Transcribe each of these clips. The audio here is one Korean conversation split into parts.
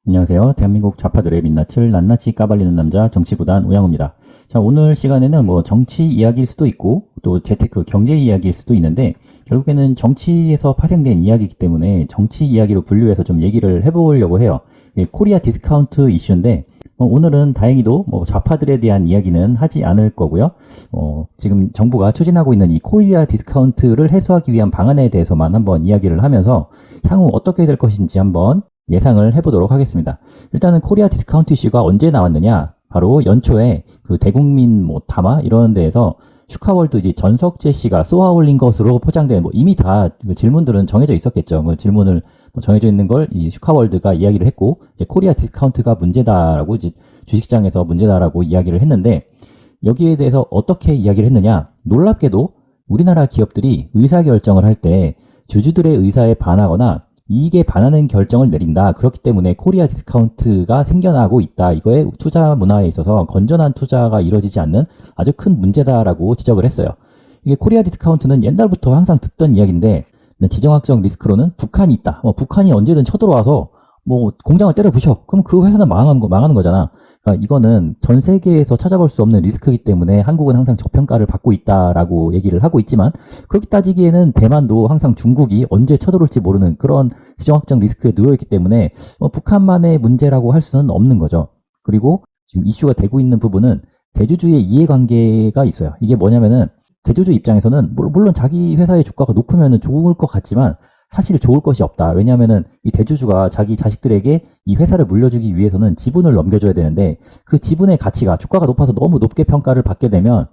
안녕하세요. 대한민국 좌파들의 민낯을 낱낱이 까발리는 남자 정치구단 우양우입니다. 자, 오늘 시간에는 정치 이야기일 수도 있고 또 재테크 경제 이야기일 수도 있는데 결국에는 정치에서 파생된 이야기이기 때문에 정치 이야기로 분류해서 좀 얘기를 해보려고 해요. 코리아 디스카운트 이슈인데 오늘은 다행히도 좌파들에 대한 이야기는 하지 않을 거고요. 지금 정부가 추진하고 있는 이 코리아 디스카운트를 해소하기 위한 방안에 대해서만 한번 이야기를 하면서 향후 어떻게 될 것인지 한번 예상을 해보도록 하겠습니다. 일단은 코리아 디스카운트 이슈가 언제 나왔느냐? 바로 연초에 그 대국민 담화 이런 데에서 슈카월드 이제 전석재 씨가 쏘아 올린 것으로 포장된 이미 다 그 질문들은 정해져 있었겠죠. 그 질문을 정해져 있는 걸 이 슈카월드가 이야기를 했고 이제 코리아 디스카운트가 문제다라고 이제 주식시장에서 문제다라고 이야기를 했는데 여기에 대해서 어떻게 이야기를 했느냐? 놀랍게도 우리나라 기업들이 의사결정을 할 때 주주들의 의사에 반하거나 이익에 반하는 결정을 내린다. 그렇기 때문에 코리아 디스카운트가 생겨나고 있다. 이거에 투자 문화에 있어서 건전한 투자가 이루어지지 않는 아주 큰 문제다라고 지적을 했어요. 이게 코리아 디스카운트는 옛날부터 항상 듣던 이야기인데 지정학적 리스크로는 북한이 있다. 북한이 언제든 쳐들어와서 공장을 때려 부셔. 그럼 그 회사는 망하는 거잖아. 그러니까 이거는 전 세계에서 찾아볼 수 없는 리스크이기 때문에 한국은 항상 저평가를 받고 있다라고 얘기를 하고 있지만 그렇게 따지기에는 대만도 항상 중국이 언제 쳐들어올지 모르는 그런 지정학적 리스크에 놓여있기 때문에 북한만의 문제라고 할 수는 없는 거죠. 그리고 지금 이슈가 되고 있는 부분은 대주주의 이해관계가 있어요. 이게 뭐냐면은 대주주 입장에서는 물론 자기 회사의 주가가 높으면 좋을 것 같지만 사실 좋을 것이 없다. 왜냐하면은 이 대주주가 자기 자식들에게 이 회사를 물려주기 위해서는 지분을 넘겨줘야 되는데 그 지분의 가치가 주가가 높아서 너무 높게 평가를 받게 되면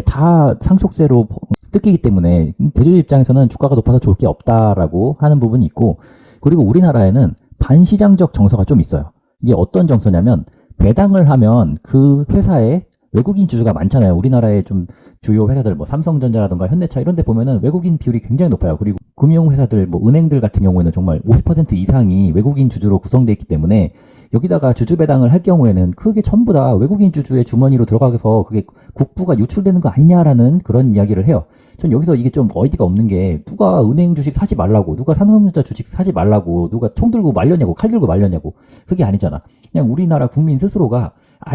다 상속세로 뜯기기 때문에 대주주 입장에서는 주가가 높아서 좋을 게 없다라고 하는 부분이 있고 그리고 우리나라에는 반시장적 정서가 좀 있어요. 이게 어떤 정서냐면 배당을 하면 그 회사에 외국인 주주가 많잖아요. 우리나라의 좀 주요 회사들 삼성전자라든가 현대차 이런 데 보면은 외국인 비율이 굉장히 높아요. 그리고 금융회사들 은행들 같은 경우에는 정말 50% 이상이 외국인 주주로 구성되어 있기 때문에 여기다가 주주 배당을 할 경우에는 그게 전부 다 외국인 주주의 주머니로 들어가서 그게 국부가 유출되는 거 아니냐라는 그런 이야기를 해요. 전 여기서 이게 좀 어이가 없는 게 누가 은행 주식 사지 말라고 누가 삼성전자 주식 사지 말라고 누가 총 들고 말렸냐고 칼 들고 말렸냐고 그게 아니잖아. 그냥 우리나라 국민 스스로가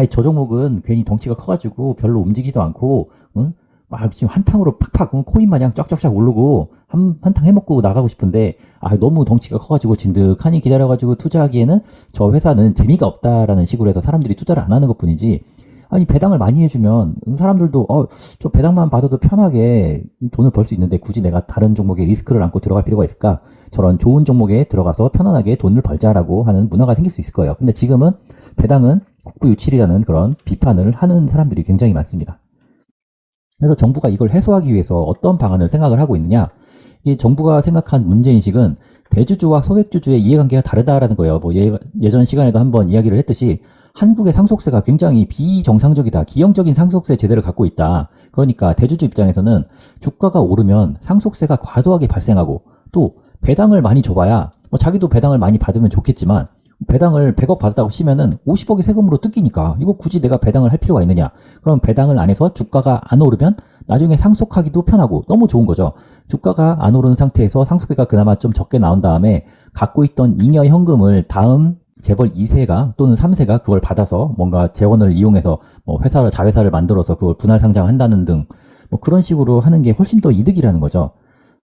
저 종목은 괜히 덩치가 커가지고 별로 움직이지도 않고 막 지금 한탕으로 팍팍 코인 마냥 쫙쫙쫙 오르고 한탕 해먹고 나가고 싶은데 너무 덩치가 커가지고 진득하니 기다려가지고 투자하기에는 저 회사는 재미가 없다라는 식으로 해서 사람들이 투자를 안 하는 것뿐이지 배당을 많이 해주면 사람들도 저 배당만 받아도 편하게 돈을 벌 수 있는데 굳이 내가 다른 종목에 리스크를 안고 들어갈 필요가 있을까? 저런 좋은 종목에 들어가서 편안하게 돈을 벌자라고 하는 문화가 생길 수 있을 거예요. 근데 지금은 배당은 국부유출이라는 그런 비판을 하는 사람들이 굉장히 많습니다. 그래서 정부가 이걸 해소하기 위해서 어떤 방안을 생각을 하고 있느냐? 이게 정부가 생각한 문제인식은 대주주와 소액주주의 이해관계가 다르다라는 거예요. 예전 시간에도 한번 이야기를 했듯이 한국의 상속세가 굉장히 비정상적이다. 기형적인 상속세 제도를 갖고 있다. 그러니까 대주주 입장에서는 주가가 오르면 상속세가 과도하게 발생하고 또 배당을 많이 줘봐야 자기도 배당을 많이 받으면 좋겠지만 배당을 100억 받았다고 치면은 50억이 세금으로 뜯기니까 이거 굳이 내가 배당을 할 필요가 있느냐. 그럼 배당을 안 해서 주가가 안 오르면 나중에 상속하기도 편하고 너무 좋은 거죠. 주가가 안 오르는 상태에서 상속세가 그나마 좀 적게 나온 다음에 갖고 있던 잉여 현금을 다음 재벌 2세가 또는 3세가 그걸 받아서 뭔가 재원을 이용해서 자회사를 만들어서 그걸 분할 상장한다는 등 그런 식으로 하는 게 훨씬 더 이득이라는 거죠.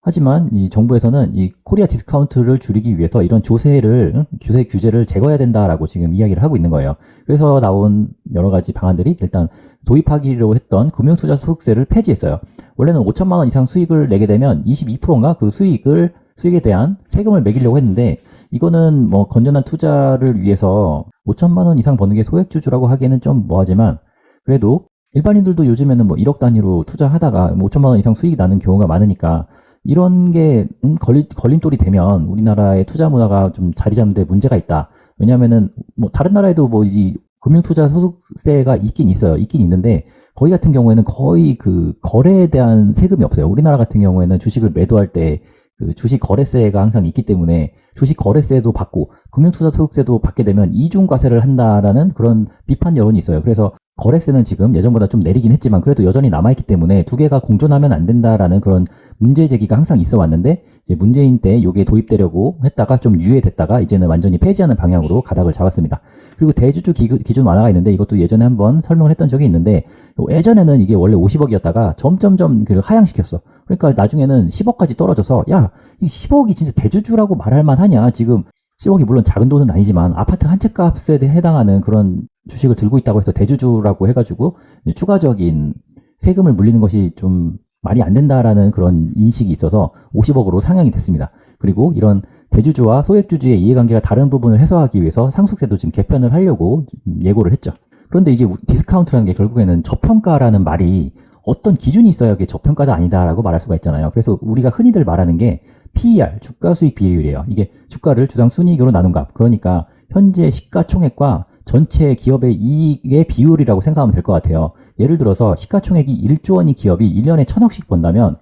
하지만 이 정부에서는 이 코리아 디스카운트를 줄이기 위해서 이런 조세 규제를 제거해야 된다라고 지금 이야기를 하고 있는 거예요. 그래서 나온 여러 가지 방안들이 일단 도입하기로 했던 금융투자 소득세를 폐지했어요. 원래는 5천만 원 이상 수익을 내게 되면 22%인가 그 수익에 대한 세금을 매기려고 했는데 이거는 건전한 투자를 위해서 5천만 원 이상 버는 게 소액주주라고 하기에는 좀 뭐하지만 그래도 일반인들도 요즘에는 1억 단위로 투자하다가 5천만 원 이상 수익이 나는 경우가 많으니까 이런 게 걸림돌이 되면 우리나라의 투자 문화가 좀 자리 잡는 데 문제가 있다. 왜냐면은 다른 나라에도 이 금융투자 소득세가 있긴 있어요. 있긴 있는데 거기 같은 경우에는 거의 그 거래에 대한 세금이 없어요. 우리나라 같은 경우에는 주식을 매도할 때 그 주식 거래세가 항상 있기 때문에 주식 거래세도 받고 금융투자 소득세도 받게 되면 이중과세를 한다라는 그런 비판 여론이 있어요. 그래서 거래세는 지금 예전보다 좀 내리긴 했지만 그래도 여전히 남아있기 때문에 두 개가 공존하면 안 된다라는 그런 문제 제기가 항상 있어 왔는데, 이제 문재인 때 이게 도입되려고 했다가 좀 유예됐다가 이제는 완전히 폐지하는 방향으로 가닥을 잡았습니다. 그리고 대주주 기준 완화가 있는데, 이것도 예전에 한번 설명을 했던 적이 있는데, 예전에는 이게 원래 50억이었다가 점점점 하향시켰어. 그러니까 나중에는 10억까지 떨어져서, 야, 이 10억이 진짜 대주주라고 말할 만하냐. 지금 10억이 물론 작은 돈은 아니지만 아파트 한 채 값에 해당하는 그런 주식을 들고 있다고 해서 대주주라고 해가지고 추가적인 세금을 물리는 것이 좀 말이 안 된다라는 그런 인식이 있어서 50억으로 상향이 됐습니다. 그리고 이런 대주주와 소액주주의 이해관계가 다른 부분을 해소하기 위해서 상속세도 지금 개편을 하려고 예고를 했죠. 그런데 이게 디스카운트라는 게 결국에는 저평가라는 말이 어떤 기준이 있어야 이게 저평가가 아니다라고 말할 수가 있잖아요. 그래서 우리가 흔히들 말하는 게 PER, 주가수익 비율이에요. 이게 주가를 주당 순이익으로 나눈 값. 그러니까 현재 시가총액과 전체 기업의 이익의 비율이라고 생각하면 될 것 같아요. 예를 들어서 시가총액이 1조 원인 기업이 1년에 1000억씩 번다면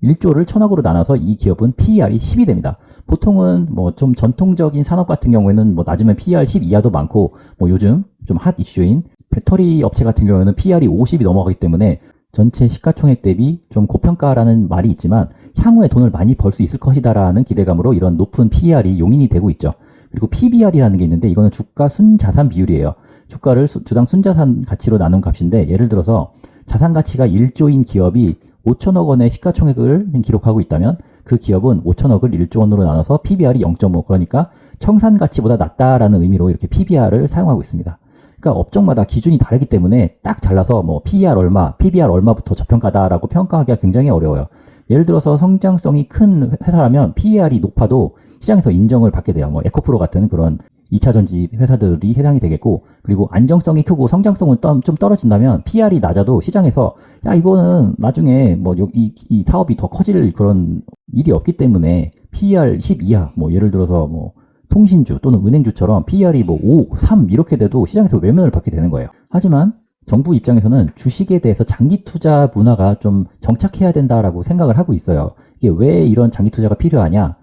1조를 1000억으로 나눠서 이 기업은 PER이 10이 됩니다. 보통은 뭐 좀 전통적인 산업 같은 경우에는 뭐 낮으면 PER 10 이하도 많고, 뭐 요즘 좀 핫 이슈인 배터리 업체 같은 경우에는 PER이 50이 넘어가기 때문에 전체 시가총액 대비 좀 고평가라는 말이 있지만 향후에 돈을 많이 벌 수 있을 것이다라는 기대감으로 이런 높은 PER이 용인이 되고 있죠. 그리고 PBR이라는 게 있는데, 이거는 주가 순자산 비율이에요. 주가를 주당 순자산 가치로 나눈 값인데, 예를 들어서 자산 가치가 1조인 기업이 5천억 원의 시가총액을 기록하고 있다면 그 기업은 5천억을 1조 원으로 나눠서 PBR이 0.5, 그러니까 청산 가치보다 낮다라는 의미로 이렇게 PBR을 사용하고 있습니다. 그러니까 업종마다 기준이 다르기 때문에 딱 잘라서 뭐 PER 얼마, PBR 얼마부터 저평가다라고 평가하기가 굉장히 어려워요. 예를 들어서 성장성이 큰 회사라면 PER이 높아도 시장에서 인정을 받게 돼요. 뭐 에코프로 같은 그런 2차 전지 회사들이 해당이 되겠고, 그리고 안정성이 크고 성장성은 좀 떨어진다면 PER이 낮아도 시장에서 야, 이거는 나중에 뭐 이 사업이 더 커질 그런 일이 없기 때문에 PER 10 이하, 뭐 예를 들어서 뭐 통신주 또는 은행주처럼 PER이 뭐 5, 3 이렇게 돼도 시장에서 외면을 받게 되는 거예요. 하지만 정부 입장에서는 주식에 대해서 장기 투자 문화가 좀 정착해야 된다라고 생각을 하고 있어요. 이게 왜 이런 장기 투자가 필요하냐?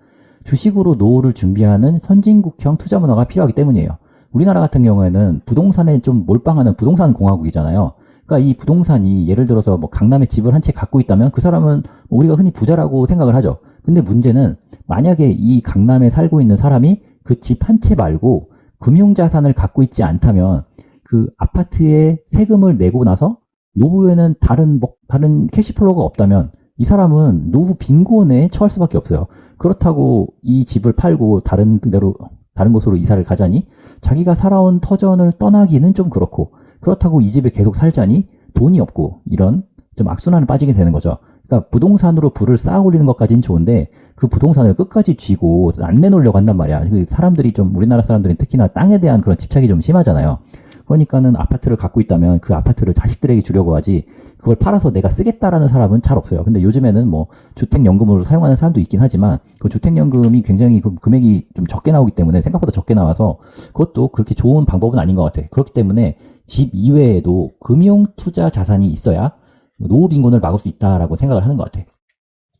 주식으로 노후를 준비하는 선진국형 투자 문화가 필요하기 때문이에요. 우리나라 같은 경우에는 부동산에 좀 몰빵하는 부동산 공화국이잖아요. 그러니까 이 부동산이 예를 들어서 뭐 강남에 집을 한 채 갖고 있다면 그 사람은 뭐 우리가 흔히 부자라고 생각을 하죠. 근데 문제는 만약에 이 강남에 살고 있는 사람이 그 집 한 채 말고 금융자산을 갖고 있지 않다면 그 아파트에 세금을 내고 나서 노후에는 다른 캐시플로우가 없다면 이 사람은 노후 빈곤에 처할 수밖에 없어요. 그렇다고 이 집을 팔고 다른 곳으로 이사를 가자니 자기가 살아온 터전을 떠나기는 좀 그렇고, 그렇다고 이 집에 계속 살자니 돈이 없고, 이런 좀 악순환에 빠지게 되는 거죠. 그러니까 부동산으로 부를 쌓아 올리는 것까지는 좋은데 그 부동산을 끝까지 쥐고 안 내놓으려고 한단 말이야. 그 사람들이 좀, 우리나라 사람들은 특히나 땅에 대한 그런 집착이 좀 심하잖아요. 그러니까는 아파트를 갖고 있다면 그 아파트를 자식들에게 주려고 하지, 그걸 팔아서 내가 쓰겠다라는 사람은 잘 없어요. 근데 요즘에는 뭐 주택연금으로 사용하는 사람도 있긴 하지만 그 주택연금이 굉장히 그 금액이 좀 적게 나오기 때문에, 생각보다 적게 나와서 그것도 그렇게 좋은 방법은 아닌 것 같아. 그렇기 때문에 집 이외에도 금융투자 자산이 있어야 노후 빈곤을 막을 수 있다라고 생각을 하는 것 같아.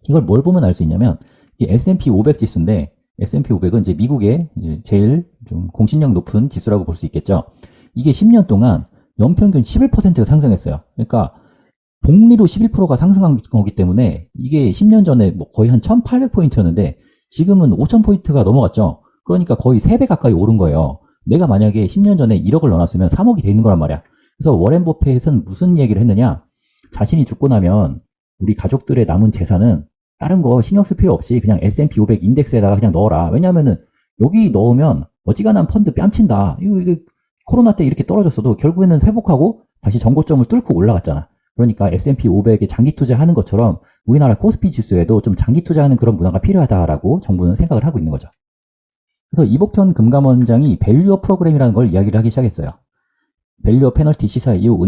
이걸 뭘 보면 알 수 있냐면, 이게 S&P 500 지수인데, S&P 500은 이제 미국의 이제 제일 좀 공신력 높은 지수라고 볼 수 있겠죠. 이게 10년 동안 연평균 11%가 상승했어요. 그러니까 복리로 11%가 상승한 거기 때문에 이게 10년 전에 뭐 거의 한 1800포인트였는데 지금은 5000포인트가 넘어갔죠. 그러니까 거의 3배 가까이 오른 거예요. 내가 만약에 10년 전에 1억을 넣어놨으면 3억이 돼 있는 거란 말이야. 그래서 워렌 버핏은 무슨 얘기를 했느냐? 자신이 죽고 나면 우리 가족들의 남은 재산은 다른 거 신경 쓸 필요 없이 그냥 S&P 500 인덱스에다가 그냥 넣어라. 왜냐하면은 여기 넣으면 어지간한 펀드 뺨친다. 이거 코로나 때 이렇게 떨어졌어도 결국에는 회복하고 다시 전고점을 뚫고 올라갔잖아. 그러니까 S&P 500에 장기 투자하는 것처럼 우리나라 코스피 지수에도 좀 장기 투자하는 그런 문화가 필요하다라고 정부는 생각을 하고 있는 거죠. 그래서 이복현 금감원장이 밸류어 프로그램이라는 걸 이야기를 하기 시작했어요. 밸류어 페널티 시사 이후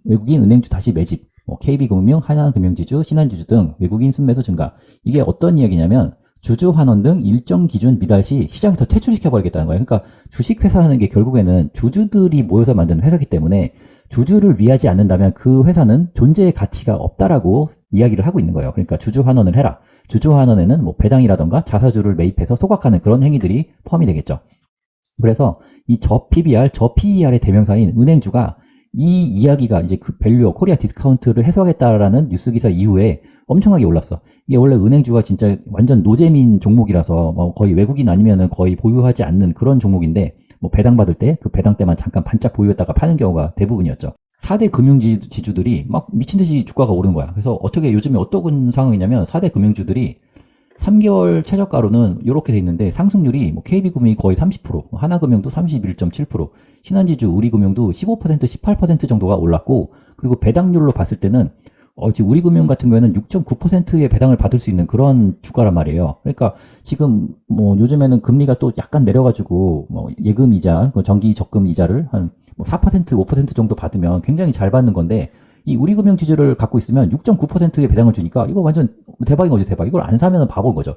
외국인 은행주 다시 매집, KB금융, 하나금융지주, 신한지주 등 외국인 순매수 증가. 이게 어떤 이야기냐면 주주 환원 등 일정 기준 미달 시 시장에서 퇴출시켜버리겠다는 거예요. 그러니까 주식회사라는 게 결국에는 주주들이 모여서 만든 회사이기 때문에 주주를 위하지 않는다면 그 회사는 존재의 가치가 없다라고 이야기를 하고 있는 거예요. 그러니까 주주 환원을 해라. 주주 환원에는 뭐 배당이라던가 자사주를 매입해서 소각하는 그런 행위들이 포함이 되겠죠. 그래서 이 저 PBR, 저 PER의 대명사인 은행주가 이 이야기가 이제 그 밸류어 코리아 디스카운트를 해소하겠다라는 뉴스 기사 이후에 엄청나게 올랐어. 이게 원래 은행주가 진짜 완전 노재민 종목이라서 뭐 거의 외국인 아니면은 거의 보유하지 않는 그런 종목인데, 뭐 배당 받을 때 그 배당 때만 잠깐 반짝 보유했다가 파는 경우가 대부분이었죠. 4대 금융지주들이 막 미친 듯이 주가가 오른 거야. 그래서 어떻게 요즘에 어떤 상황이냐면 4대 금융주들이 3개월 최저가로는 이렇게 돼 있는데, 상승률이 뭐 KB금융이 거의 30%, 하나금융도 31.7%, 신한지주, 우리금융도 15%, 18% 정도가 올랐고, 그리고 배당률로 봤을 때는 지금 우리금융 같은 경우에는 6.9%의 배당을 받을 수 있는 그런 주가란 말이에요. 그러니까 지금 뭐 요즘에는 금리가 또 약간 내려가지고 뭐 예금 이자, 정기 적금 이자를 한 뭐 4%, 5% 정도 받으면 굉장히 잘 받는 건데, 이 우리금융 지주를 갖고 있으면 6.9%의 배당을 주니까 이거 완전 대박인 거죠, 대박. 이걸 안 사면 바보인 거죠.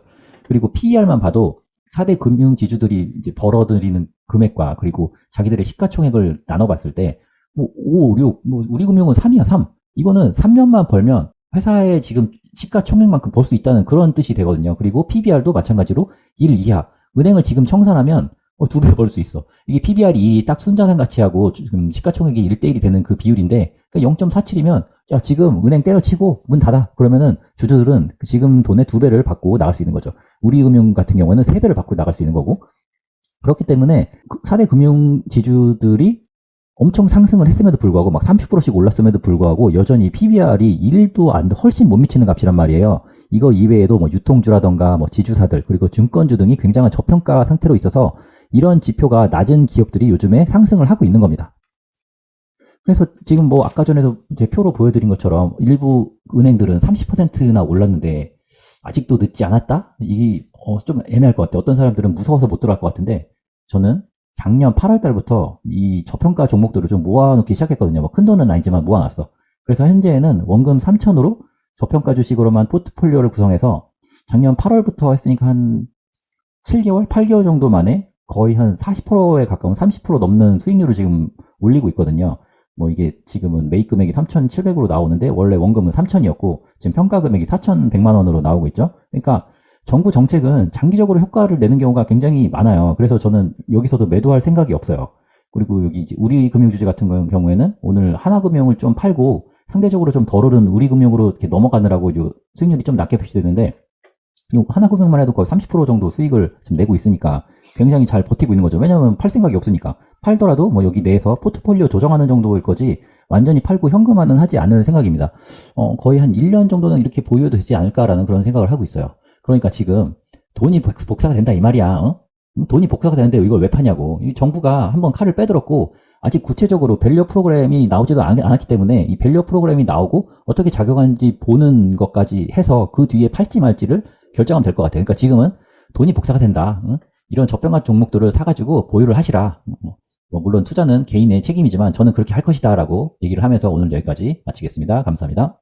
그리고 PER만 봐도 4대 금융 지주들이 이제 벌어들이는 금액과 그리고 자기들의 시가총액을 나눠봤을 때, 뭐 5, 6, 뭐 우리금융은 3이야, 3. 이거는 3년만 벌면 회사의 지금 시가총액만큼 벌 수 있다는 그런 뜻이 되거든요. 그리고 PBR도 마찬가지로 1 이하. 은행을 지금 청산하면 2배 벌 수 있어. 이게 PBR이 딱 순자산 가치하고 지금 시가총액이 1대1이 되는 그 비율인데, 그러니까 0.47이면 야, 지금 은행 때려치고 문 닫아. 그러면은 주주들은 지금 돈의 2배를 받고 나갈 수 있는 거죠. 우리금융 같은 경우에는 3배를 받고 나갈 수 있는 거고. 그렇기 때문에 4대 금융지주들이 엄청 상승을 했음에도 불구하고 막 30%씩 올랐음에도 불구하고 여전히 PBR이 1도 안 훨씬 못 미치는 값이란 말이에요. 이거 이외에도 뭐 유통주라던가 뭐 지주사들 그리고 증권주 등이 굉장한 저평가 상태로 있어서 이런 지표가 낮은 기업들이 요즘에 상승을 하고 있는 겁니다. 그래서 지금 뭐 아까 전에도 제 표로 보여드린 것처럼 일부 은행들은 30%나 올랐는데 아직도 늦지 않았다? 이게 좀 애매할 것 같아요. 어떤 사람들은 무서워서 못 들어갈 것 같은데, 저는 작년 8월 달부터 이 저평가 종목들을 좀 모아놓기 시작했거든요. 뭐 큰 돈은 아니지만 모아놨어. 그래서 현재는 원금 3천으로 저평가 주식으로만 포트폴리오를 구성해서 작년 8월부터 했으니까 한 7개월, 8개월 정도 만에 거의 한 40%에 가까운 30% 넘는 수익률을 지금 올리고 있거든요. 뭐 이게 지금은 매입 금액이 3,700으로 나오는데 원래 원금은 3,000이었고 지금 평가 금액이 4,100만 원으로 나오고 있죠. 그러니까 정부 정책은 장기적으로 효과를 내는 경우가 굉장히 많아요. 그래서 저는 여기서도 매도할 생각이 없어요. 그리고 여기 이제 우리금융주주 같은 경우에는 오늘 하나금융을 좀 팔고 상대적으로 좀 덜 오른 우리금융으로 이렇게 넘어가느라고 수익률이 좀 낮게 표시되는데, 하나금융만 해도 거의 30% 정도 수익을 지금 내고 있으니까 굉장히 잘 버티고 있는 거죠. 왜냐하면 팔 생각이 없으니까. 팔더라도 뭐 여기 내에서 포트폴리오 조정하는 정도일 거지 완전히 팔고 현금화는 하지 않을 생각입니다. 거의 한 1년 정도는 이렇게 보유해도 되지 않을까라는 그런 생각을 하고 있어요. 그러니까 지금 돈이 복사가 된다 이 말이야. 돈이 복사가 되는데 이걸 왜 파냐고. 이 정부가 한번 칼을 빼들었고 아직 구체적으로 밸류 프로그램이 나오지도 않았기 때문에 이 밸류 프로그램이 나오고 어떻게 작용하는지 보는 것까지 해서 그 뒤에 팔지 말지를 결정하면 될 것 같아요. 그러니까 지금은 돈이 복사가 된다. 이런 저평가 종목들을 사가지고 보유를 하시라. 뭐 물론 투자는 개인의 책임이지만 저는 그렇게 할 것이다 라고 얘기를 하면서 오늘 여기까지 마치겠습니다. 감사합니다.